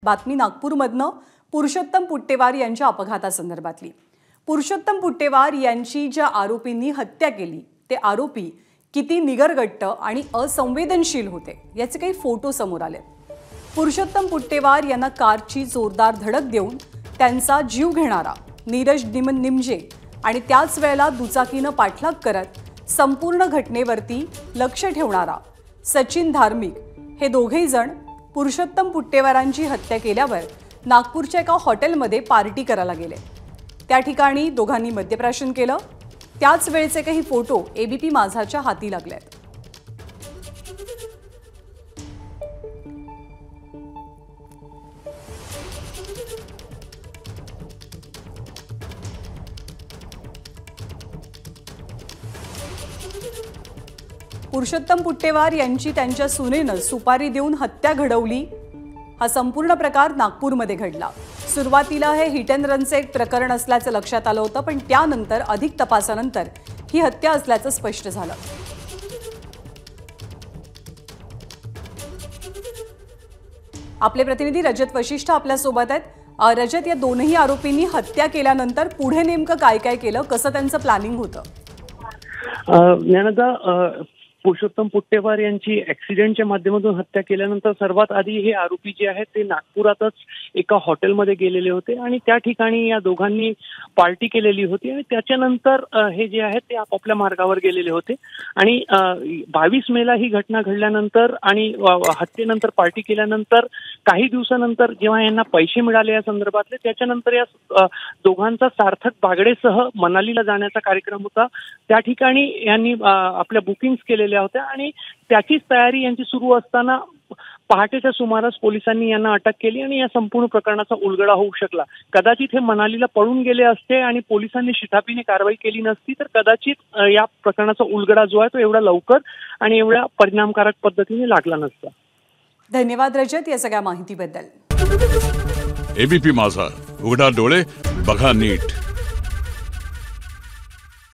बातमी नागपूरमधनं पुरुषोत्तम पुट्टेवार यांच्या अपघातासंदर्भातली। पुरुषोत्तम पुट्टेवार यांची ज्या आरोपींनी हत्या केली ते आरोपी किती निगरगट्ट आणि असंवेदनशील होते याचे काही फोटो समोर आले। पुरुषोत्तम पुट्टेवार यांना कारची जोरदार धडक देऊन त्यांचा जीव घेणारा नीरज निमजे आणि त्याच वेळेला दुचाकीने पाठलाग करत संपूर्ण घटनेवरती लक्ष ठेवणारा सचिन धार्मिक हे दोघेही जण पुरुषोत्तम पुट्टेवारांची हत्या केल्यावर नागपूरच्या एका हॉटेलमध्ये पार्टी करायला गेले। त्या ठिकाणी दोघांनी मद्यप्राशन केलं। त्याच वेळचे काही फोटो एबीपी माझाच्या हाती लागलेत। पुरुषोत्तम पुट्टेवार यांची त्यांच्या सुनेनं सुपारी देऊन हत्या घडवली। हा संपूर्ण प्रकार नागपूरमध्ये घडला। सुरुवातीला हे हिट अँड रनचे एक प्रकरण असल्याचं लक्षात आलं होतं, पण त्यानंतर अधिक तपासानंतर ही हत्या असल्याचं स्पष्ट झालं। आपले प्रतिनिधी रजत वशिष्ठ आपल्या सोबत आहेत। रजत, या दोनही आरोपींनी हत्या केल्यानंतर पुढे नेमकं काय काय केलं, कसं त्यांचं प्लॅनिंग होतं? ज्ञानदा, पुरुषोत्तम पुट्टेवार यांची ऍक्सिडेंटच्या माध्यमातून हत्या केल्यानंतर सर्वात आधी हे आरोपी जे आहेत ते नागपुरातच एका हॉटेलमध्ये गेलेले होते आणि त्या ठिकाणी या दोघांनी पार्टी केलेली होती आणि त्याच्यानंतर हे जे आहेत ते आपापल्या मार्गावर गेलेले होते आणि 22 मेला ही घटना घडल्यानंतर आणि हत्येनंतर पार्टी केल्यानंतर काही दिवसानंतर जेव्हा यांना पैसे मिळाले या संदर्भातले, त्याच्यानंतर या दोघांचा सार्थक बागडेसह मनालीला जाण्याचा कार्यक्रम होता। त्या ठिकाणी यांनी आपल्या बुकिंग्स केलेल्या होत्या आणि त्याचीच तयारी यांची सुरू असताना पहाटेच्या सुमारास पोलिसांनी यांना अटक केली आणि या संपूर्ण प्रकरणाचा उलगडा होऊ शकला। कदाचित हे मनालीला पळून गेले असते आणि पोलिसांनी शिताफीने कारवाई केली नसती तर कदाचित या प्रकरणाचा उलगडा जो आहे तो एवढा लवकर आणि एवढ्या परिणामकारक पद्धतीने लागला नसता। धन्यवाद रजत या सगळ्या माहितीबद्दल। एबीपी माझा, उघडा डोळे बघा नीट।